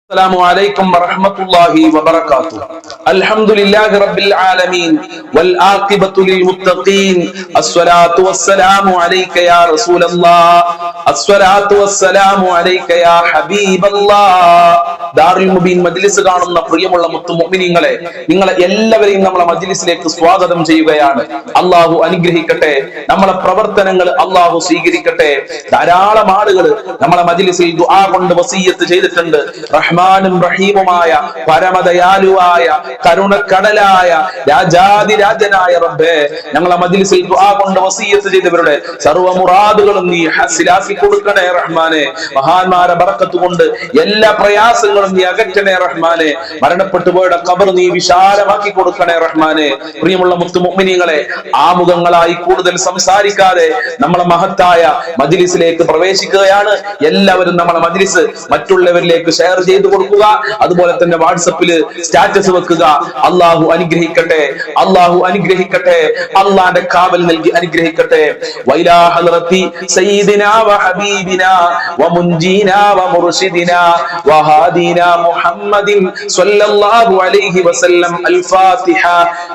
السلام عليكم ورحمة الله وبركاته. الحمد لله رب العالمين والعاقبة للمتقين. الصلاة والسلام عليك يا رسول الله. الصلاة والسلام عليك يا حبيب الله. ദാറുൽ മുബീൻ മജ്ലിസ് കാണുന്ന പ്രിയമുള്ള മുഅ്മിനീങ്ങളെ, നിങ്ങളെ എല്ലാവരെയും നമ്മളെ മജ്ലിസിലേക്ക് സ്വാഗതം ചെയ്യുകയാണ്. അള്ളാഹു അനുഗ്രഹിക്കട്ടെ. നമ്മളെ പ്രവർത്തനങ്ങൾ അള്ളാഹു സ്വീകരിക്കട്ടെ. ധാരാളം ആളുകൾ നമ്മളെ മജ്ലിസിൽ ദുആ കൊണ്ട് വസിയ്യത്ത് ചെയ്തിട്ടുണ്ട്. റഹ്മാനും റഹീമുമായ പരമദയാലുവായ കരുണക്കടലായ രാജാതിരാജനായ റബ്ബേ, ഞങ്ങളെ മജ്ലിസിൽ ദുആ കൊണ്ട് വസിയ്യത്ത് ചെയ്തവരുടെ സർവ്വ മുറാദുകളും നീ ഹസിലാക്കി കൊടുക്കണേ റഹ്മാനെ. മഹാന്മാരെ ബറക്കത്ത് കൊണ്ട് എല്ലാ പ്രയാസങ്ങളും നീ അകറ്റണേ റഹ്മാനെ. മരണപ്പെട്ടു പോയുടെ ഖബർ നീ വിശാലമാക്കി കൊടുക്കണേ റഹ്മാനെ. പ്രിയമുള്ള മുഅ്മിനീങ്ങളെ, ആമുഖങ്ങളായി കൂടുതൽ സംസാരിക്കാതെ നമ്മളെ മഹത്തായ മജ്ലിസിലേക്ക് പ്രവേശിക്കുകയാണ്. എല്ലാവരും നമ്മളെ മജ്ലിസ് മറ്റുള്ളവരിലേക്ക് ഷെയർ ചെയ്തു കൊടുക്കുക. അതുപോലെ തന്നെ വാട്സപ്പിൽ സ്റ്റാറ്റസ് വെക്കുക. അള്ളാഹു അനുഗ്രഹിക്കട്ടെ, അള്ളാഹു അനുഗ്രഹിക്കട്ടെ, അള്ളാന്റെ കാവൽ നൽകി അനുഗ്രഹിക്കട്ടെ. വൈലാ ഹളറത്തി സയ്യിദിനാ വഹബീബിനാ വമുൻജീനാ വമുർശിദിനാ വഹാദിനാ മുഹമ്മദിൻ സ്വല്ലല്ലാഹു അലൈഹി വസല്ലം. അൽ-ഫാത്തിഹ.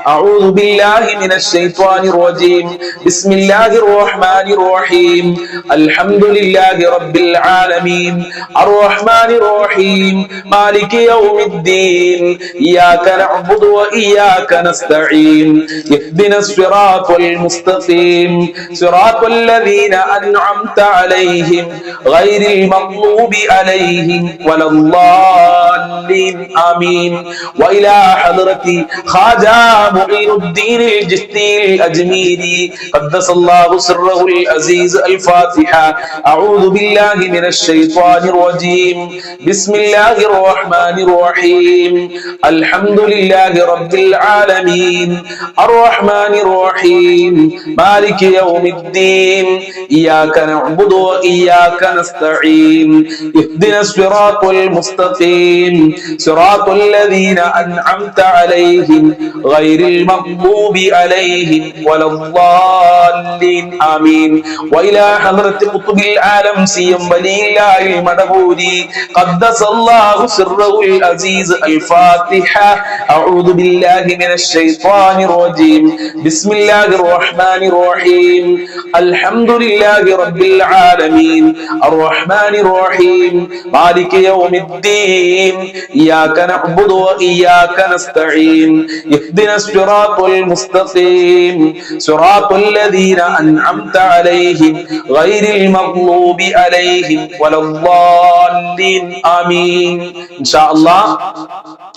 അഊദു ബില്ലാഹി മിനശ് ശൈത്വാനിർ റജീം. ബിസ്മില്ലാഹിർ റഹ്മാനിർ റഹീം. അൽഹംദുലില്ലാഹി റബ്ബിൽ ആലമീൻ. അർ-റഹ്മാനിർ റഹീം. മാലികി യൗമിദ്ദീൻ. ഇയ്യാക നഅ്ബുദു വഇയ്യാക നസ്തഈൻ. ഇഹ്ദിനസ് സിറാത്തൽ മുസ്തഖീം. സിറാത്തൽ ലദീന അൻഅംത അലൈഹിം ഗൈറിൽ മഗ്ദൂബി അലൈഹിം വലദ്ദാല്ലീൻ. ആമീൻ. വഇലാ ഹളറതി ഖാജാ മുഈനുദ്ദീൻ അൽ-ജിസ്തി അൽ-അജ്മീരി ഖദ്ദസല്ലാഹു സിർറഹുൽ അസീസ്. അൽ-ഫാത്തിഹ. അഊദു ബില്ലാഹി മിനശ് ശൈത്വാനിർ റജീം. ബിസ്മില്ലാഹിർ റഹ്മാനിർ റഹീം. അൽഹംദുലില്ലാഹി റബ്ബിൽ ആലമീൻ. അർ-റഹ്മാനിർ റഹീം. മാലികി യൗമിദ്ദീൻ. ഇയ്യാക നഅ്ബുദു വഇയ്യാക നസ്തഈൻ. ഇഹ്ദിനസ് സിറാത്തൽ മുസ്തഖീം. സിറാത്തൽ ലദീന അൻഅംത അലൈഹിം ഗൈറിൽ മഗ്ദൂബി അലൈഹിം വലദ്ദാല്ലീൻ. ആമീൻ. വഇലാ ഹളറത്തി ഖുത്ബിൽ ആലം സിയം വലില്ലാഹിൽ മദബൂരി ഖദ്ദസല്ലാഹു സിർറഹുൽ അസീസ്. അൽ-ഫാത്തിഹ. അഊദു ബില്ലാഹി മിനശ് ശൈത്വാനിർ റജീം. ബിസ്മില്ലാഹിർ റഹ്മാനിർ റഹീം. അൽഹംദുലില്ലാഹി റബ്ബിൽ ആലമീൻ. അർ-റഹ്മാനിർ റഹീം. മാലികി യൗമിദ്ദീൻ. ഇയ്യാക നഅ്ബുദു വഇയ്യാക നസ്തഈൻ. ഇഹ്ദിനസ് സിറാത്തൽ മുസ്തഖീം. സിറാത്തൽ ലദീന അൻഅംത അലൈഹിം ഗൈറിൽ മഗ്ദൂബി അലൈഹിം വലദ്ദാല്ലീൻ. ആമീൻ. ഇൻഷാ അല്ലാഹ്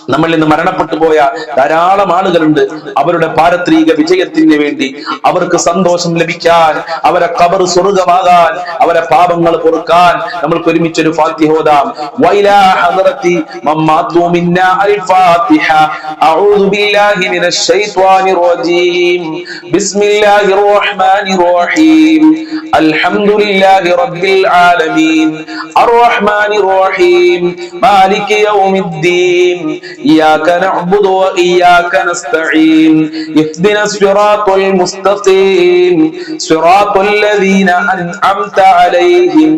നമ്മൾ ഇന്ന് മരണപ്പെട്ടു പോയ ധാരാളം ആളുകളുണ്ട്. അവരുടെ പാരത്രിക വിജയത്തിന് വേണ്ടി, അവർക്ക് സന്തോഷം ലഭിക്കാൻ, അവരെ ഖബർ സ്വർഗ്ഗമാകാൻ, അവരെ പാപങ്ങൾ പൊറുക്കാൻ നമ്മൾക്ക് ഒരുമിച്ചൊരു ഫാത്തിഹ ഓതാം. വൈലാ ഹളറത്തി മമ്മാതു മിന്നാ. അൽ-ഫാത്തിഹ. അഊദു ബില്ലാഹി മിനശ് ശൈത്വാനിർ റജീം. ബിസ്മില്ലാഹിർ റഹ്മാനിർ റഹീം. അൽഹംദുലില്ലാഹി റബ്ബിൽ ആലമീൻ. അർ-റഹ്മാനിർ റഹീം. മാലികി യൗമിദ്ദീൻ. إياك نعبد وإياك نستعين. اهدنا الصراط المستقيم. صراط الذين أنعمت عليهم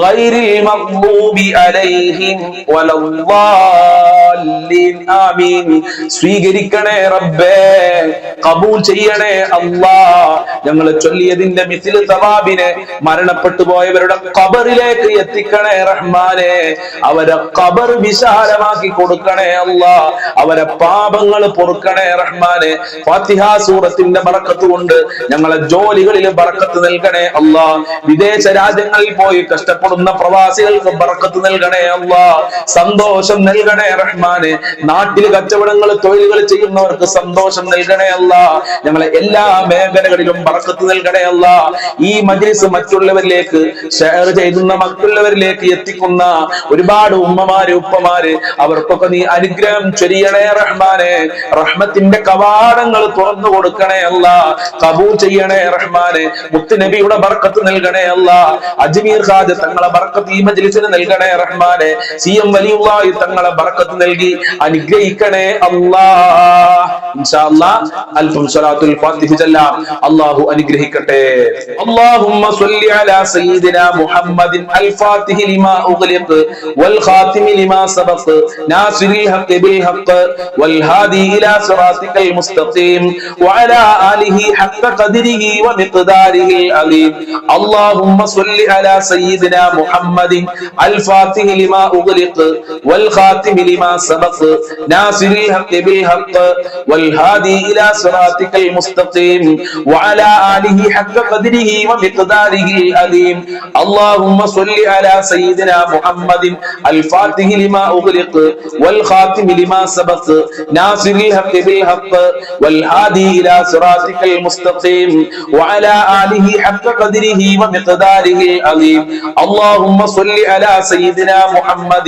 غير المغضوب عليهم ولا الضالين. آمين. സ്വീകരിക്കണേ റബ്ബേ, കബൂൽ ചെയ്യണേ അല്ലാഹ്. ഞങ്ങൾ ചൊല്ലിയതിന്റെ മിസ്ൽ സവാബിനെ മരണപ്പെട്ടു പോയവരുടെ ഖബറിലേക്ക് എത്തിക്കണേ റഹ്മാനെ. അവരെ ഖബർ വിശാലമാക്കി കൊടുക്കണേ അല്ലാഹ്. അവരെ പാപങ്ങൾ പൊറുക്കണേ റഹ്മാനെ. ഫാത്തിഹ സൂറത്തിന്റെ ബറക്കത്ത് കൊണ്ട് ഞങ്ങളെ ജോലികളിൽ ബറക്കത്ത് നൽകണേ അല്ലാഹ്. വിദേശ രാജ്യങ്ങളിൽ പോയി കഷ്ടപ്പെടുന്ന പ്രവാസികൾക്ക് ബറക്കത്ത് നൽകണേ അല്ലാഹ്. സന്തോഷം നൽകണേ റഹ്മാനെ. നാട്ടിൽ കച്ചവടങ്ങൾ തൊഴിലുകൾ ചെയ്യുന്നവർക്ക് സന്തോഷം നൽകണേ അല്ലാഹ്. ഞങ്ങളെ എല്ലാ മേഖലകളിലും ബറക്കത്ത് നൽകണേ അല്ലാഹ്. ഈ മജ്ലിസ് മറ്റുള്ളവരിലേക്ക് ഷെയർ ചെയ്യുന്ന, മറ്റുള്ളവരിലേക്ക് എത്തിക്കുന്ന ഒരുപാട് ഉമ്മമാര് ഉപ്പമാര്, അവർക്കൊക്കെ നീ അനുഗ്രഹം ചൊരിയണേ റഹ്മാനെ. റഹ്മത്തിന്റെ കവാടങ്ങൾ തുറന്നു കൊടുക്കണേ അല്ലാഹ്. കബൂൽ ചെയ്യണേ റഹ്മാനെ. മുത്തുനബിയുടെ ബർക്കത്ത് നൽകണേ അല്ലാഹ്. അജ്മീർ ഖാജ തങ്ങളെ ബർക്കത്ത് ഈ മജ്ലിസിന് നൽകണേ റഹ്മാനെ. സി എം വലിയുള്ളാഹി തങ്ങളെ ബർക്കത്ത് നൽകി നൽകി അനുഗ്രഹിക്കണേ അല്ലാ. ഇൻഷാ അല്ലാഹ് അൽഫം സ്വലാത്തുൽ ഫാത്തിഹ ചൊല്ലാം. അല്ലാഹു അനുഗ്രഹിക്കട്ടെ. അല്ലാഹുമ്മ സ്വല്ലി അലാ സയ്യിദിനാ മുഹമ്മദിൻ അൽ ഫാത്തിഹ ലിമാ ഉഗ്ലിഖ് വൽ ഖാതിമി ലിമാ സബഖ നാസിറിൽ ഹഖ് ബിൽ ഹഖ് വൽ ഹാദി ഇലാ സിറാത്തിക്കൽ മുസ്തഖീം വഅലാ ആലിഹി ഹഖ്ക ഖദ്രിഹി വമിഖ്ദാരിഹി അലീം. അല്ലാഹുമ്മ സ്വല്ലി അലാ സയ്യിദിനാ മുഹമ്മദിൻ അൽ ഫാത്തിഹ ലിമാ ഉഗ്ലിഖ് വൽ ഖാതിമി ലിമാ സബഖ നാസിറിൽ ഹഖ് ബിൽ ഹഖ് വൽ ഹാദി ഇലാ സിറാത്തിക്കൽ മുസ്തഖീം വഅലാ ആലിഹി ഹഖ്ക ഖദ്രിഹി വമിഖ്ദാരിഹി അലീം. اللهم صل على سيدنا محمد الفاتح لما أغلق والخاتم لما سبق ناصر الحق بالحق والهادي إلى صراطك المستقيم وعلى آله حق قدره ومقداره العظيم. اللهم صل على سيدنا محمد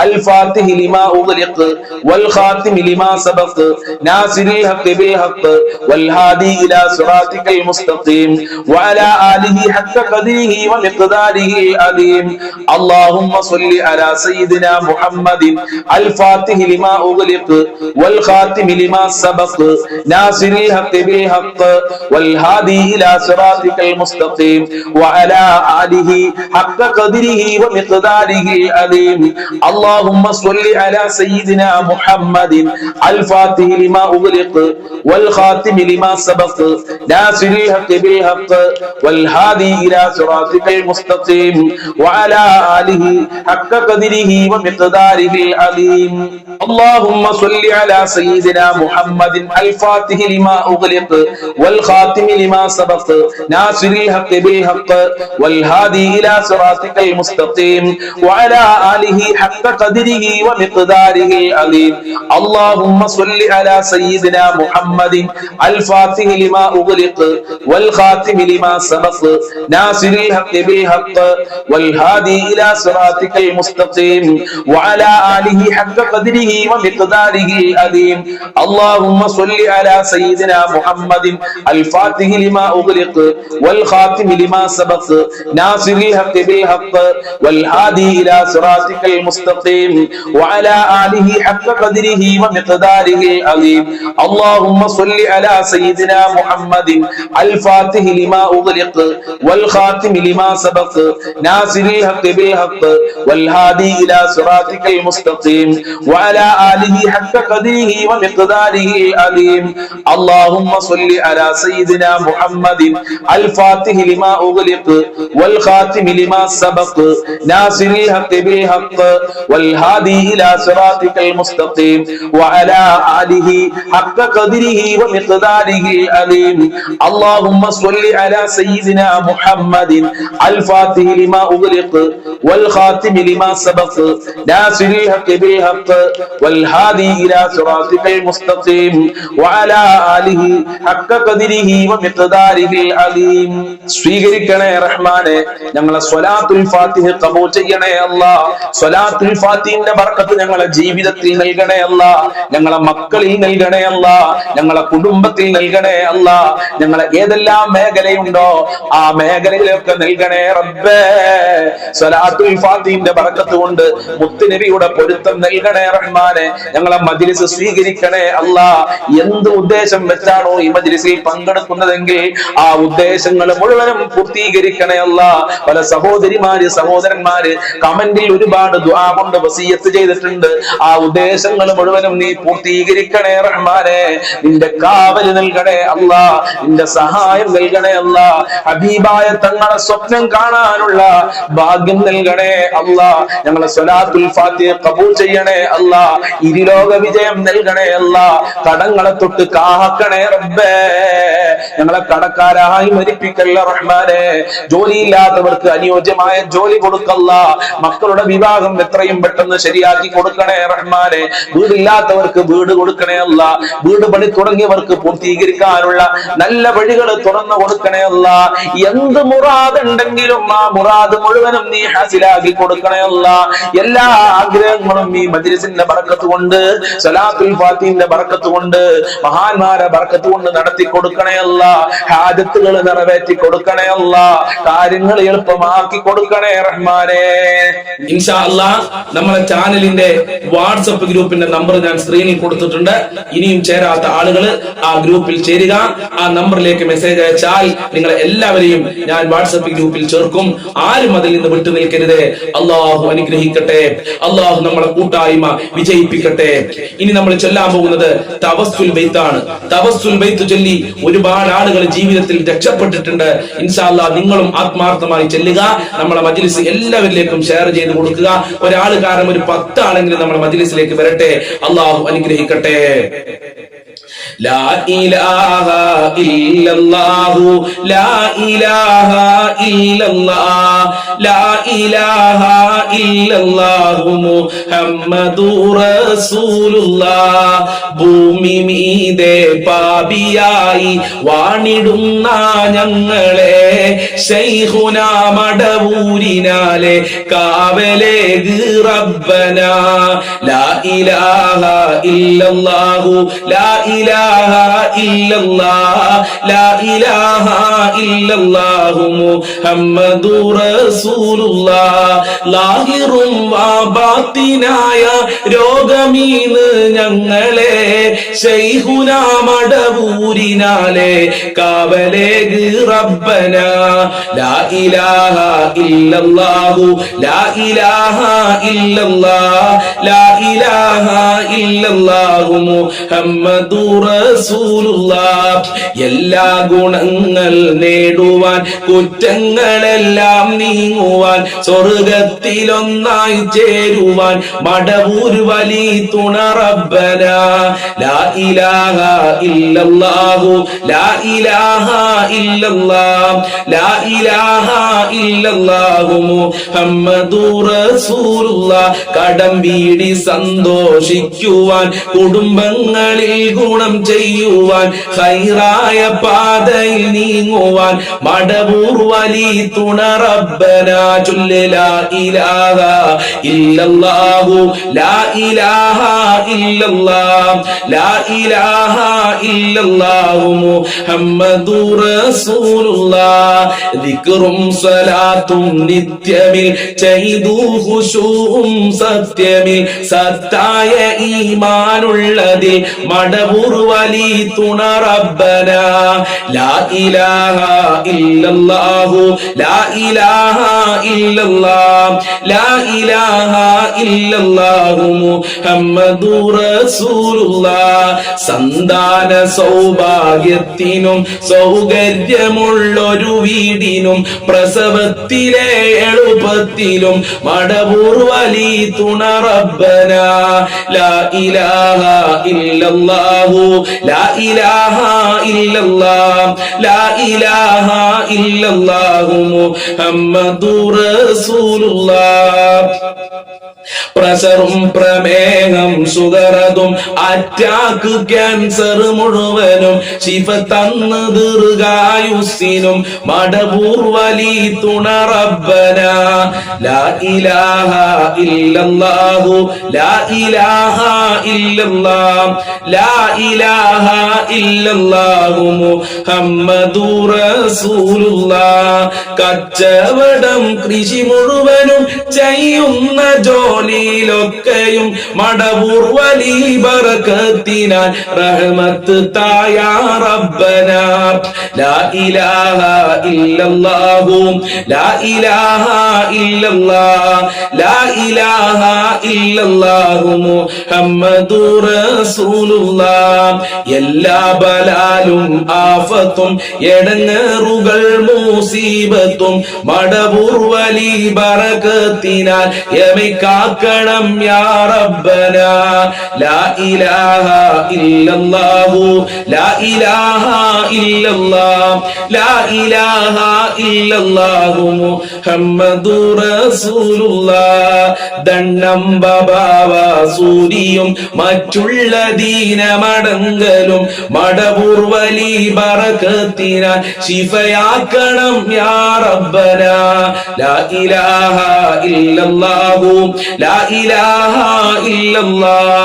الفاتح لما أغلق والخاتم لما سبق ناصر الحق بالحق والهادي إلى صراطك المستقيم وعلى آله حق قدره ومقداره العظيم. اللهم صل على سيدنا محمد الفاتح لما أغلق والخاتم لما سبق ناصر الحق بالحق والهادي إلى صراطك المستقيم وعلى آله حق قدره ومقداره العظيم. اللهم صل على سيدنا محمد الفاتح لما أغلق والخاتم لما سبق ناصر الحق بالحق والهادي إلى صراطك المستقيم وعلى آله حق قدره ومقداره العظيم. اللهم صل على سيدنا محمد الفاتح لما أغلق والخاتم لما سبق ناصر الحق بالحق والهادي إلى صراطك المستقيم وعلى آله حق قدره ومقداره العظيم. اللهم صل على سيدنا محمد الفاتح لما أغلق والخاتم لما سبق ناصر الحق بالحق والهادي إلى صراطك المستقيم وعلى آله حق قدره ومقداره العظيم. اللهم صل على سيدنا محمد الفاتح لما أغلق والخاتم لما سبق ناصر الحق بالحق والهادي إلى صراطك المستقيم وعلى آله حق قدره ومقداره العظيم. اللهم صل على سيدنا محمد الفاتح لما أغلق والخاتم لما سبق ناصر الحق بالحق والهادي إلى صراطك المستقيم وعلى آله حق قدره ومقداره العظيم. اللهم صل على سيدنا محمد الفاتح لما أغلق والخاتم لما سبق ناصر الحق بالحق والهادي إلى صراطك المستقيم وعلى آله حق قدره ومقداره العظيم. اللهم صل على سيدنا محمد الفاتح لما أغلق والخاتم لما سبق ناصر الحق بالحق والهادي إلى صراطك المستقيم وعلى آله حق قدره ومقداره العظيم. സ്വീകരിക്കണേ റഹ്മാനെ, ഞങ്ങളെ സ്വലാത്തുൽ ഫാത്തിഹ ഖബൂൽ ചെയ്യണേ അല്ലാഹ്. സ്വലാത്തുൽ ഫാത്തിഹിന്റെ ബർക്കത്ത് ഞങ്ങളെ ജീവിതത്തിൽ നൽകണേ അല്ലാഹ്, ഞങ്ങളെ മക്കളിൽ നൽകണേ അല്ലാഹ്, ഞങ്ങളെ കുടുംബത്തിൽ നൽകണേ അല്ലാഹ്. ഞങ്ങളെ ഏതെല്ലാം മേഖലയുണ്ടോ ആ മേഖലയിലൊക്കെ നൽകണേ റബ്ബേ. സ്വലാത്തുൽ ഫാത്തിഹിന്റെ ബർക്കത്ത് കൊണ്ട് മുത്തുനബിയുടെ പൊരുത്തം നൽകണേ റഹ്മാനെ. ഞങ്ങളെ മജ്ലിസ് സ്വീകരിക്കണേ അല്ലാഹ്. എന്ത് ഉദ്ദേശം വെച്ചാണോ ഈ മജ്ലിസിൽ പങ്കെടുക്കുന്നതെങ്കിൽ ആ ഉദ്ദേശങ്ങൾ മുഴുവനും പൂർത്തീകരിക്കണേ അല്ലാഹ്. പല സഹോദരിമാര് സഹോദരന്മാര് കമന്റിൽ ഒരുപാട് ദുആ കൊണ്ട് വസിയത്ത് ചെയ്തിട്ടുണ്ട്. ആ ഉദ്ദേശങ്ങൾ മുഴുവനും നീ പൂർത്തീകരിക്കണേ റഹ്മാനെ. നിന്റെ കാവൽ നൽകണേ അല്ലാഹ്, നിന്റെ സഹായം നൽകണേ അല്ലാഹ്. ഹബീബായ തങ്ങളെ സ്വപ്നം കാണാനുള്ള ഭാഗ്യം നൽകണേ അല്ലാഹ്. ഞങ്ങളെ സ്വലാത്തുൽ ഫാത്തിഹ ഖബൂൽ ചെയ്യണേ അല്ലാഹ്. ഇരുലോക വിജയം നൽകണേ അല്ലാഹ്. കടങ്ങളെ തൊട്ട് കാക്കണേ റബ്ബേ. ഞങ്ങളെ കടക്കാരായി മരിപ്പിക്കല്ല റഹ്മാനെ. ജോലിയില്ലാത്തവർക്ക് അനുയോജ്യമായ ജോലി കൊടുക്കല്ല. മക്കളുടെ വിവാഹം എത്രയും പെട്ടെന്ന് ശരിയാക്കി കൊടുക്കണേ റഹ്മാനെ. വീടില്ലാത്തവർക്ക് വീട് കൊടുക്കണേ അല്ല. വീട് പണി തുടങ്ങിയവർക്ക് പൂർത്തീകരിക്കാനുള്ള നല്ല വഴികൾ തുറന്നു കൊടുക്കണേ അല്ല. എന്ത് മുറാദ് ഉണ്ടെങ്കിലും ആ മുറാദ് മുഴുവനും നീ ഹാസിലാക്കി കൊടുക്കണേ അല്ല. എല്ലാ ആഗ്രഹങ്ങളും ഈ മജ്ലിസിന്റെ ബർക്കത്ത് കൊണ്ട്, സ്വലാത്തുൽ ഫാത്തിഹിന്റെ ബർക്കത്ത് കൊണ്ട്, മഹാന്മാരെ ബർക്കത്ത് കൊണ്ട് നടത്തി കൊടുക്കണേ അല്ല. ഹാജത്തുകൾ നിറവേറ്റി കൊടുക്കണേ അല്ല. കാര്യങ്ങൾ എളുപ്പമാക്കി കൊടുക്കണേ റഹ്മാനെ. ഇൻഷാ അല്ലാഹ് നമ്മളെ ചാനലിന്റെ വാട്സപ്പ് ഗ്രൂപ്പിന്റെ നമ്പർ ഞാൻ സ്ക്രീനിൽ കൊടുത്തിട്ടുണ്ട്. ഇനിയും ചേരാത്ത ആളുകൾ ആ ഗ്രൂപ്പിൽ ചേരുക. ആ നമ്പറിലേക്ക് മെസ്സേജ് അയച്ചാൽ നിങ്ങളെ എല്ലാവരെയും ഞാൻ വാട്സപ്പ് ഗ്രൂപ്പിൽ ചേർക്കും. ആരും അതിൽ നിന്ന് വിട്ടു നിൽക്കരുത്. അള്ളാഹു അനുഗ്രഹിക്കട്ടെ. അള്ളാഹു നമ്മളെ കൂട്ടായ്മ വിജയിപ്പിക്കട്ടെ. ഇനി നമ്മൾ ചൊല്ലാൻ പോകുന്നത് തവസ്സുൽ ബൈത്താണ്. തവസ്സുൽ ബൈത്ത് ചൊല്ലി ഒരുപാട് ആളുകൾ ജീവിതത്തിൽ രക്ഷപ്പെട്ടിട്ടുണ്ട്. ഇൻഷാ അല്ലാഹ് നിങ്ങളും ആത്മാർത്ഥമായി ചെല്ലുക. നമ്മളെ മജ്ലിസ് എല്ലാവരിലേക്കും ഷെയർ ചെയ്ത് കൊടുക്കുക. ഒരാൾ കാരണം ഒരു 10 ആളെങ്കിലും നമ്മുടെ മജ്ലിസിലേക്ക് വരട്ടെ. അള്ളാഹു അനുഗ്രഹിക്കട്ടെ. ലാ ഇലാഹ ഇല്ലല്ലാഹു ലാ ഇലാഹ ഇല്ലല്ലാഹ് ലാ ഇലാഹ ഇല്ലല്ലാഹു മുഹമ്മദുർ റസൂലുള്ളാഹ്. ഭൂമി മീതെ പാപിയായി വാണിടുന്ന ഞങ്ങളെ ശൈഖുനാ മടവൂരിനാലെ കാവലേക് റബ്ബനാ. ലാ ഇലാഹ ഇല്ലല്ലാഹു ലാ ഇലാഹ ഇല്ലല്ലാഹ് ലാ ഇലാഹ ഇല്ലല്ലാഹു മുഹമ്മദുർ റസൂലുള്ളാഹ്. ലാഹിറും ബാത്തിനായ രോഗമീന്ന് ഞങ്ങളെ ശൈഖുനാ മടവൂരിനാലെ കാവലേക് റബ്ബനാ. ലാ ഇലാഹ ഇല്ലല്ലാഹു ലാ ഇലാഹ ഇല്ലല്ലാഹ് ലാ ഇലാഹ ഇല്ലല്ലാഹു മുഹമ്മദുർ റസൂലുള്ളാഹ്. എല്ലാ ഗുണങ്ങൾ നേടുവാൻ കുറ്റങ്ങളെല്ലാം നീങ്ങുവാൻ സ്വർഗത്തിലൊന്നായി ചേരുവാൻ മടവൂർ വലി തുണ റബ്ബനാ. ലാ ഇലാഹ ഇല്ലല്ലാഹു ലാ ഇലാഹ ഇല്ലല്ലാഹ് ലാ ഇലാഹ ഇല്ലല്ലാഹു മുഹമ്മദുർ റസൂലുള്ളാഹ്. കടം വീടി സന്തോഷിക്കുവാൻ കുടുംബങ്ങളിൽ ഗുണം ചെയ്യുവാൻ ഖൈറായ പാതയിൽ നീങ്ങുവാൻ മടവൂർ വലി തുണ റബ്ബനാ. ചൊല്ല് ലാ ഇലാഹ ഇല്ലല്ലാഹു ലാ ഇലാഹ ഇല്ലല്ലാഹ് ലാ ഇലാഹ ഇല്ലല്ലാഹു മുഹമ്മദുർ റസൂലുള്ളാഹ്. ദിക്റും സ്വലാത്തും നിത്യമിൽ ചെയ്തു ഖുശൂഉം സത്യമിൽ സത്തായ ഈമാനുള്ളതിൽ മടവൂർ വലി തുണ റബ്ബനാ. ലാ ഇലാഹ ഇല്ലല്ലാഹു ലാ ഇലാഹ ഇല്ലല്ലാഹ് ലാ ഇലാഹ ഇല്ലല്ലാഹു മുഹമ്മദുർ റസൂലുള്ളാഹ്. സന്താന സൗഭാഗ്യത്തിനും സൗകര്യമുള്ളൊരു വീടിനും പ്രസവത്തിലെ എളുപ്പത്തിലും മടവൂർ വലി തുണ റബ്ബനാ. ലാ ഇലാഹ ഇല്ലല്ലാഹു ലാ ഇലാഹ ഇല്ലല്ലാഹ് ലാ ഇലാഹ ഇല്ലല്ലാഹു മുഹമ്മദുർ റസൂലുള്ളാഹ്. പ്രഷറും പ്രമേഹം ഷുഗറതും അറ്റാക്ക് ക്യാൻസർ മുഴുവനും ശിഫ തന്ന് ദീർഘായുസ്സിനും മടവൂർ വലി തുണ റബ്ബനാ. ലാ ഇലാഹ ഇല്ലല്ലാഹു ലാ ഇലാഹ ഇല്ലല്ലാഹ് ലാ ഇലാഹ ഇല്ലല്ലാഹു മുഹമ്മദുർ റസൂലുള്ളാഹ്. കച്ചവടം കൃഷി മുഴുവനും ചെയ്യുന്ന ജോലിയിലൊക്കെയും മടവൂർ വലി ബറകത്തിനാൽ റഹ്മത്ത് തായ റബ്ബനാ. ലാ ഇലാഹ ഇല്ലല്ലാഹു ലാ ഇലാഹ ഇല്ലല്ലാഹ് ലാ ഇലാഹ ഇല്ലല്ലാഹു മുഹമ്മദുർ റസൂലുള്ളാഹ്. എല്ലാ ബലാലും ആഫത്തും എടങ്ങേറുകൾ മുസീബത്തും മടവൂർ വലി ബറകത്തിനാൽ യമിക്കാക്കണം യാ റബ്ബനാ. ലാ ഇലാഹ ഇല്ലല്ലാഹു ലാ ഇലാഹ ഇല്ലല്ലാഹ് ലാ ഇലാഹ ഇല്ലല്ലാഹു മുഹമ്മദുർ റസൂലുള്ളാഹ്. ദണ്ണം ബബാവ സൂരിയും മറ്റുള്ള ദീനമടങ്കലും മടവൂർ വലി ബറകത്തിനാൽ ശിഫയാക്കണം യാ റബ്ബനാ. ലാ ഇലാഹ ഇല്ലല്ലാഹു ലാ ഇലാഹ ഇല്ലല്ലാഹ്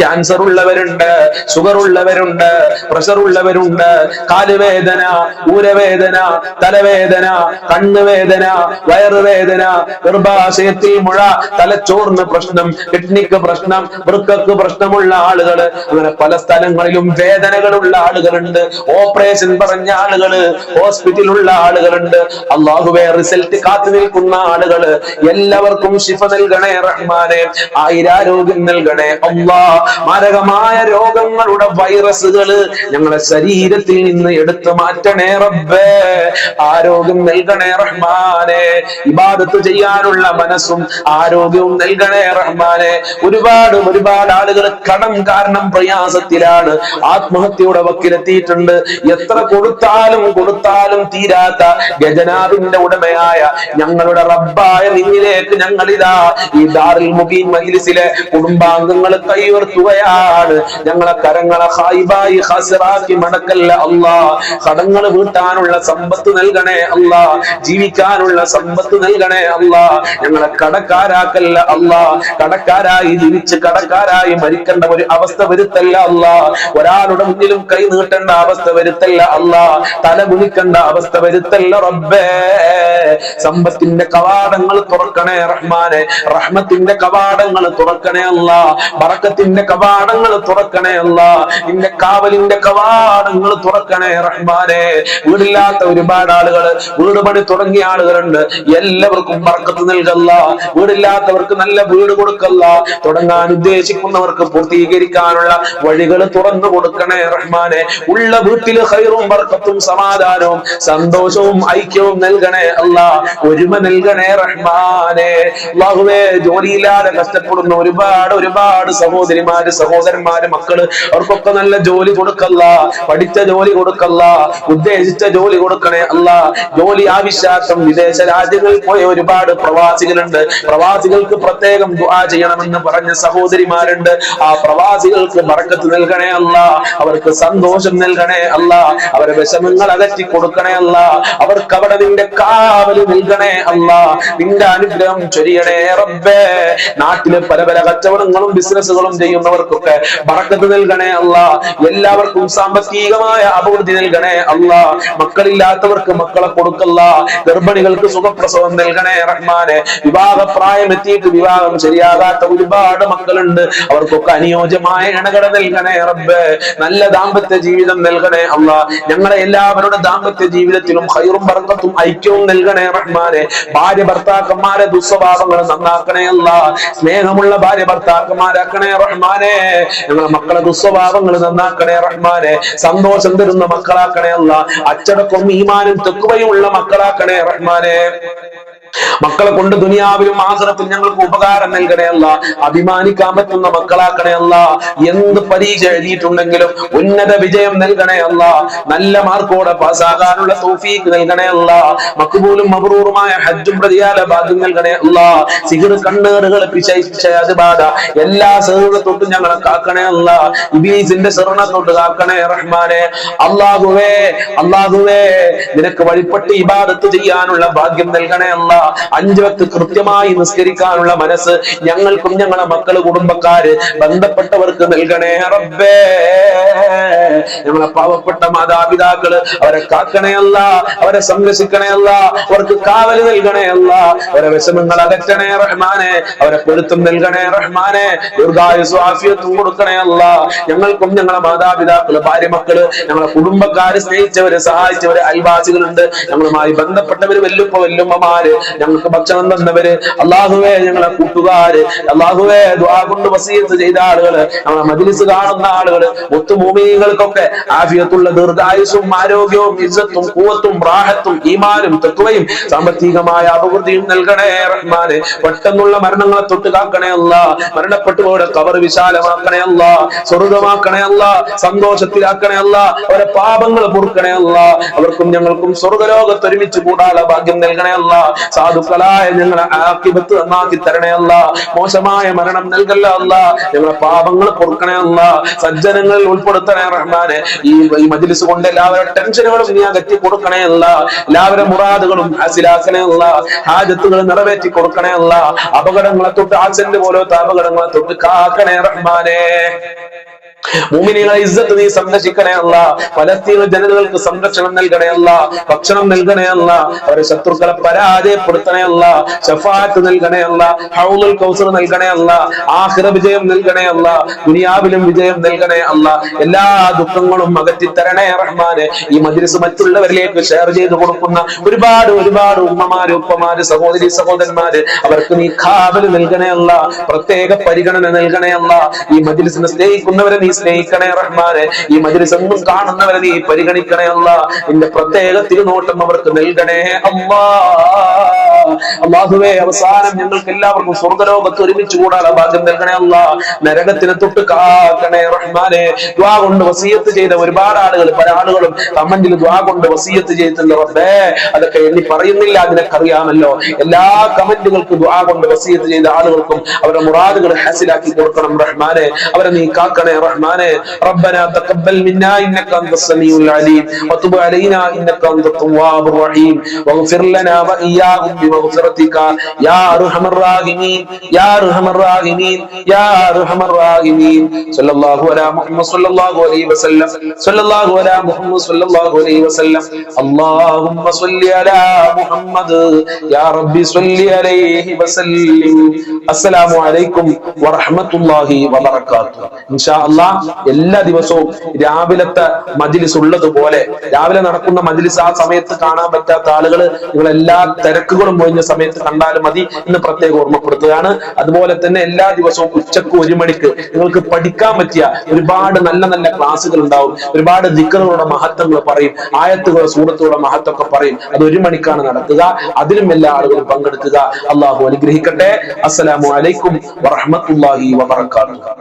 ക്യാൻസർ ഉള്ളവരുണ്ട്, ഷുഗർ ഉള്ളവരുണ്ട്, പ്രഷർ ഉള്ളവരുണ്ട്, കാലുവേദന, ഊരവേദന, തലവേദന, കണ്ണുവേദന, വയറുവേദന, ഗർഭാശയത്തിൽ മുഴ, തലച്ചോറിന് പ്രശ്നം, കിഡ്നിക്ക് പ്രശ്നം, വൃക്കക്ക് പ്രശ്നമുള്ള ആളുകൾ, അങ്ങനെ പല സ്ഥലങ്ങളിലും വേദനകളുള്ള ആളുകളുണ്ട്. ഓപ്പറേഷൻ പറഞ്ഞ ആളുകള്, ഹോസ്പിറ്റലുള്ള ആളുകളുണ്ട്. അള്ളാഹുവേ, റിസൾട്ട് കാത്തു നിൽക്കുന്ന ആളുകള്, എല്ലാവർക്കും ശിഫ നൽകണേ റഹ്മാനെ. ആയിരാരോഗ്യം നൽകണേ അല്ലാ. മാരകമായ രോഗങ്ങളുടെ വൈറസുകള് ഞങ്ങളുടെ ശരീരത്തിൽ നിന്ന് എടുത്തു മാറ്റണേ റബ്ബേ. ആരോഗ്യം നൽകണേ റഹ്മാനെ. ഇബാദത്ത് ചെയ്യാനുള്ള മനസ്സും ആരോഗ്യവും നൽകണേ റഹ്മാനെ. ഒരുപാട് ആളുകൾ കടം കാരണം പ്രയാസത്തിലാണ്, ആത്മഹത്യയുടെ വക്കിലെത്തിയിട്ടുണ്ട്. എത്ര കൊടുത്താലും തീരാത്ത ഖജനാവിന്റെ ഉടമയായ ഞങ്ങളുടെ റബ്ബായ നിന്നിലേക്ക് ഞങ്ങളിതാ ഈ ദാറുൽ മുബീൻ മജ്ലിസിലെ കുടുംബാംഗങ്ങൾ കൈയുയർത്തുകയാണ്. ഞങ്ങളെ കരങ്ങളെ ഖായിബായി ഖാസിറാക്കി മടക്കല്ല അല്ലാ. കടങ്ങൾ വീട്ടാനുള്ള സമ്പത്ത് നൽകണേ അല്ലാ. ജീവിക്കാനുള്ള സമ്പത്ത് നൽകണേ അല്ലാ. ഞങ്ങളെ കടക്കാരാക്കല്ല അല്ലാ. കടക്കാരായി ജീവിച്ച് കടക്കാരായി മരിക്കേണ്ട ഒരു അവസ്ഥ വരുത്തല്ല അല്ലാ. ഒരാളുടെ മുന്നിലും കൈ നീട്ടേണ്ട അവസ്ഥ വരുത്തല്ല അല്ലാ. തല കുനിക്കേണ്ട അവസ്ഥ വരുത്തല്ല റബ്ബേ. സമ്പത്തിന്റെ കവാടങ്ങൾ തുറക്കണേ റഹ്മാനെ. റഹ്മത്തിന്റെ കവാടങ്ങൾ തുറക്കണേ അല്ലാ. ബറക്കത്തിന്റെ കവാടങ്ങൾ തുറക്കണേ അല്ലാ. നിന്റെ കാവലിന്റെ കവാടങ്ങൾ തുറക്കണേ റഹ്മാനെ. വീടില്ലാത്ത ഒരുപാട് ആളുകള്, വീട് പണി തുടങ്ങിയ ആളുകളുണ്ട്. എല്ലാവർക്കും ബർക്കത്ത് നൽകല്ല. വീടില്ലാത്തവർക്ക് നല്ല വീട് കൊടുക്കല്ല. തുടങ്ങാൻ ഉദ്ദേശിക്കുന്നവർക്ക് പൂർത്തീകരിക്കാനുള്ള വഴികൾ തുറന്നു കൊടുക്കണേ റഹ്മാനെ. ഉള്ള വീട്ടില് ഖൈറും ബർക്കത്തും സമാധാനവും സന്തോഷവും ഐക്യവും നൽകണേ അല്ലാ. ഒരുമ നൽകണേ റഹ്മാനെ. അല്ലാഹുവേ, ജോലിയില്ലാതെ കഷ്ടപ്പെടുന്ന ഒരുപാട് സഹോദരിമാര്, സഹോദരന്മാര്, മക്കള്, അവർക്കൊക്കെ നല്ല ജോലി കൊടുക്കല്ല. പഠിച്ച ജോലി കൊടുക്കല്ല. ഉദ്ദേശിച്ച ജോലി കൊടുക്കണേ അല്ലാ. ജോലി ആവശ്യാർത്ഥം വിദേശ രാജ്യങ്ങളിൽ പോയ ഒരുപാട് പ്രവാസികളുണ്ട്. പ്രവാസികൾക്ക് പ്രത്യേകം ദുആ ചെയ്യണമെന്ന് പറഞ്ഞ സഹോദരിമാരുണ്ട്. ആ പ്രവാസികൾക്ക് ബർക്കത്ത് നൽകണേ അല്ലാ. അവർക്ക് സന്തോഷം നൽകണേ അല്ലാ. അവരുടെ വിഷമങ്ങൾ അകറ്റി കൊടുക്കണേ അല്ലാ. അവർക്ക് അവിടെ നിന്റെ കാവല് നൽകണേ അല്ലാ. നിന്റെ അനുഗ്രഹം ചൊരിയണേ റബ്ബേ. നാട്ടില് പല കച്ചവടങ്ങളും ബിസിനസ്സുകളും ചെയ്യുന്നവർക്കൊക്കെ ബർക്കത്ത് നൽകണേ അല്ലാ. എല്ലാവർക്കും സാമ്പത്തികമായ അഭിവൃദ്ധി നൽകണേ അല്ലാ. മക്കളില്ലാത്തവർക്ക് മക്കളെ കൊടുക്കല്ല. ഗർഭിണികൾക്ക് സുഖപ്രസവം നൽകണേ റഹ്മാനെ. വിവാഹപ്രായം എത്തിയിട്ട് വിവാഹം ശരിയാകാത്ത ഒരുപാട് മക്കളുണ്ട്. അവർക്കൊക്കെ അനുയോജ്യമായ ഇണകട നൽകണേ റബ്ബേ. നല്ല ദാമ്പത്യ ജീവിതം നൽകണേ അല്ലാ. ഞങ്ങളെ എല്ലാവരുടെ ദാമ്പത്യ ജീവിതത്തിലും ഖൈറും ബർക്കത്തും ഐക്യവും നൽകണേ റഹ്മാനെ. ഭാര്യ ഭർത്താക്കന്മാരെ ദുസ്വഭാവങ്ങൾ നന്നാക്കണേ അല്ലാ. സ്നേഹമുള്ള ഭാര്യ ഭർത്താക്കന്മാരാക്കണേ റഹ്മാനെ. ഞങ്ങളെ മക്കളെ ദുസ്വഭാവങ്ങൾ നന്നാക്കണേ റഹ്മാനെ. സന്തോഷം തരുന്ന മക്കളാക്കണേ അല്ലാ. അച്ചടക്കവും ഈമാനും തെക്കുവയും ഉള്ള മക്കളാക്കണേ റഹ്മാനെ. മക്കളെ കൊണ്ട് ദുനിയാവിലും ആഖിറത്തിൽ ഞങ്ങൾക്ക് ഉപകാരം നൽകണേ അല്ല. അഭിമാനിക്കാൻ പറ്റുന്ന മക്കളാക്കണേ അല്ല. എന്ത് പരീക്ഷ എഴുതിയിട്ടുണ്ടെങ്കിലും ഉന്നത വിജയം നൽകണേ അല്ല. നല്ല മാർക്കോടെ പാസ്സാകാനുള്ള തൗഫീഖ് നൽകണേ അല്ല. മഖ്ബൂലും മബ്റൂറുമായ ഹജ്ജും പ്രതിയാല ഭാഗ്യം നൽകണേ അല്ല. സിഹ്ർ, കണ്ണേറുകൾ, പിശാച് ബാധ എല്ലാ ശത്രുക്കളെ തൊട്ടും ഞങ്ങളെ കാക്കണേ അല്ല. ഇബ്ലീസിന്റെ ശരണ തൊട്ട് കാക്കണേ റഹ്മാനെ. അല്ലാഹുവേ നിനക്ക് വഴിപ്പെട്ട് ഇബാദത്ത് ചെയ്യാനുള്ള ഭാഗ്യം നൽകണേ അല്ല. 5 വക്ത് കൃത്യമായി നിസ്കരിക്കാനുള്ള മനസ്സ് ഞങ്ങൾക്കും ഞങ്ങളെ മക്കള്, കുടുംബക്കാര്, ബന്ധപ്പെട്ടവർക്ക് നൽകണേ റബ്ബേ. ഞങ്ങളെ പാവപ്പെട്ട മാതാപിതാക്കള് അവരെ കാക്കണേ അല്ല. അവരെ സംരക്ഷിക്കണേ അല്ല. അവർക്ക് കാവല് നൽകണേ അല്ല. അവരെ വിഷമങ്ങൾ അകറ്റണേ റഹ്മാനെ. അവരെ പൊരുത്തം നൽകണേ റഹ്മാനെ. ദീർഘായുസ്സും ആഫിയത്തും കൊടുക്കണേ അല്ല. ഞങ്ങൾക്കും ഞങ്ങളെ മാതാപിതാക്കള്, ഭാര്യ, മക്കള്, ഞങ്ങളെ കുടുംബക്കാര്, സ്നേഹിച്ചവര്, സഹായിച്ചവര്, അയൽവാസികളുണ്ട്, ഞങ്ങളുമായി ബന്ധപ്പെട്ടവര്, വല്ലുപ്പ വല്ലുമ്മമാര്, ഞങ്ങൾക്ക് ഭക്ഷണം തന്നവര്, അല്ലാഹുവേ ഞങ്ങളെ കൂട്ടുകാര്, അല്ലാഹുവേ ദുആ കൊണ്ട് വസിയത്ത് ചെയ്ത ആളുകള്, നമ്മളെ മജ്ലിസ് കാണുന്ന ആളുകള്, മുത്തുമൂമിനീങ്ങൾക്കൊക്കെ ആഫിയത്തുള്ള ദീർഘായുസ്സും ആരോഗ്യവും ഇസ്സത്തും ഖുവത്തും റാഹത്തും ഈമാനും തഖ്വയും സാമ്പത്തികമായ അഭിവൃദ്ധിയും നൽകണേ റഹ്മാനെ. പെട്ടെന്നുള്ള മരണങ്ങളെ തൊട്ട് കാക്കണേ അല്ല. മരണപ്പെട്ടുപോയ ഖബർ വിശാലമാക്കണേ അല്ല. സ്വർഗ്ഗമാക്കണേ അല്ല. സന്തോഷത്തിലാക്കണേ അല്ല. അവരെ പാപങ്ങൾ പൊറുക്കണേ അല്ല. അവർക്കും ഞങ്ങൾക്കും സ്വർഗ്ഗലോകത്ത് ഒരുമിച്ച് കൂടാനുള്ള ഭാഗ്യം നൽകണേ അല്ല. സാധുക്കളായ ഞങ്ങളെ ആഖിബത്ത് നന്നാക്കി തരണേ അല്ല. മോശമായ മരണം നൽകല്ല അല്ല. ഞങ്ങളെ പാപങ്ങൾ പൊറുക്കണേ അല്ല. സജ്ജനങ്ങളിൽ ഉൾപ്പെടുത്തണേ റഹ്മാനെ. ഈ മജ്ലിസ് കൊണ്ട് എല്ലാവരുടെ ടെൻഷനുകളും നീ അകറ്റി കൊടുക്കണേ അല്ല. എല്ലാവരുടെ മുറാദുകളും ഹാസിലാക്കണേ അല്ല. ഹാജത്തുകൾ നിറവേറ്റി കൊടുക്കണേ അല്ല. അപകടങ്ങളെ തൊട്ട് ആക്സിഡന്റ് പോലത്തെ അപകടങ്ങളെ തൊട്ട് കാക്കണേ റഹ്മാനെ. മുഅ്മിനീങ്ങളെ ഇസ്സത്ത് നീ സംരക്ഷിക്കണേ അല്ല. ഫലസ്തീൻ ജനതകൾക്ക് സംരക്ഷണം നൽകണേ അല്ല. ഭക്ഷണം നൽകണേ അല്ല. അവരെ ശത്രുക്കളെ പരാജയപ്പെടുത്തണേ അല്ല. ശഫാഅത്ത് നൽകണേ അല്ല. ഹൗലുൽ കൗസർ നൽകണേ അല്ല. ആഖിറ വിജയം നൽകണേ അല്ല. ദുനിയാവിലും വിജയം നൽകണേ അല്ല. എല്ലാ ദുഃഖങ്ങളും അകറ്റി തരണേ റഹ്മാനെ. ഈ മജ്ലിസ് മറ്റുള്ളവരിലേക്ക് ഷെയർ ചെയ്ത് കൊടുക്കുന്ന ഒരുപാട് ഉമ്മമാര്, ഉപ്പമാര്, സഹോദരി സഹോദരന്മാര്, അവർക്ക് നീ ഖാബിൽ നൽകണേ അല്ല. പ്രത്യേക പരിഗണന നൽകണേ അല്ല. ഈ മജ്ലിസിനെ സ്നേഹിക്കുന്നവരെ നീ സ്നേഹിക്കണേ റഹ്മാനെ. ഈ മജ്ലിസ് എന്നും കാണുന്നവരെ നീ പരിഗണിക്കണേ അല്ല. നിന്റെ പ്രത്യേക തിരുനോട്ടം അവർക്ക് നൽകണേ അല്ലാ. അല്ലാഹുവേ, അവസാനം ഞങ്ങൾക്ക് എല്ലാവർക്കും സ്വർഗ്ഗലോകത്ത് ഒരുമിച്ച് കൂടാനുള്ള ഭാഗ്യം നൽകണേ അല്ല. നരകത്തിനെ തൊട്ട് കാക്കണേ റഹ്മാനെ. ദുആ കൊണ്ട് വസിയത്ത് ചെയ്ത ഒരുപാട് ആളുകൾ, പല ആളുകളും കമന്റിൽ ദുആ കൊണ്ട് വസിയത്ത് ചെയ്തിട്ടുണ്ട് റബ്ബേ. അതൊക്കെ എണ്ണി പറയുന്നില്ല, നിനക്കറിയാമല്ലോ. എല്ലാ കമന്റുകൾക്കും ദുആ കൊണ്ട് വസിയത്ത് ചെയ്ത ആളുകൾക്കും അവരുടെ മുറാദുകൾ ഹാസിലാക്കി കൊടുക്കണം റഹ്മാനെ. അവരെ നീ കാക്കണേ റഹ്മാനെ. റബ്ബനാ തഖബ്ബൽ മിന്നാ ഇന്നക അൻതസ് സമീഉൽ അലീം വതുബ് അലൈനാ ഇന്നക അൻതത് തവ്വാബുർ റഹീം വഗ്ഫിർ ലനാ വഇയ്യാഹും ബിമഗ്ഫിറതിക യാ അർഹമർ റഹീമീൻ യാ അർഹമർ റഹീമീൻ യാ അർഹമർ റഹീമീൻ. സല്ലല്ലാഹു അലാ മുഹമ്മദ് സല്ലല്ലാഹു അലൈഹി വസല്ലം സല്ലല്ലാഹു അലാ മുഹമ്മദ് സല്ലല്ലാഹു അലൈഹി വസല്ലം. അല്ലാഹുമ്മ സ്വല്ലി അലാ മുഹമ്മദ് യാ റബ്ബി സ്വല്ലി അലൈഹി വസല്ലിം. അസ്സലാമു അലൈക്കും വറഹ്മത്തുള്ളാഹി വബറകാതുഹു. ഇൻഷാ അല്ലാഹ് എല്ലാ ദിവസവും രാവിലത്തെ മജ്ലിസ് ഉള്ളതുപോലെ രാവിലെ നടക്കുന്ന മജ്ലിസ് ആ സമയത്ത് കാണാൻ പറ്റാത്ത ആളുകൾ നിങ്ങൾ എല്ലാ തിരക്കുകളും ഒഴിഞ്ഞ സമയത്ത് കണ്ടാലും മതി എന്ന് പ്രത്യേകം ഓർമ്മപ്പെടുത്തുകയാണ്. അതുപോലെ തന്നെ എല്ലാ ദിവസവും ഉച്ചക്ക് 1 മണിക്ക് നിങ്ങൾക്ക് പഠിക്കാൻ പറ്റിയ ഒരുപാട് നല്ല നല്ല ക്ലാസ്സുകൾ ഉണ്ടാവും. ഒരുപാട് ദിക്റുകളുടെ മഹത്വങ്ങൾ പറയും, ആയത്തുകളുടെ സൂറത്തുകളുടെ മഹത്വമൊക്കെ പറയും. അത് 1 മണിക്കാണ് നടത്തുക. അതിലും എല്ലാ ആളുകളും പങ്കെടുക്കുക. അള്ളാഹു അനുഗ്രഹിക്കട്ടെ. അസ്സലാമു അലൈക്കും വറഹ്മത്തുള്ളാഹി വബറകാതുഹു.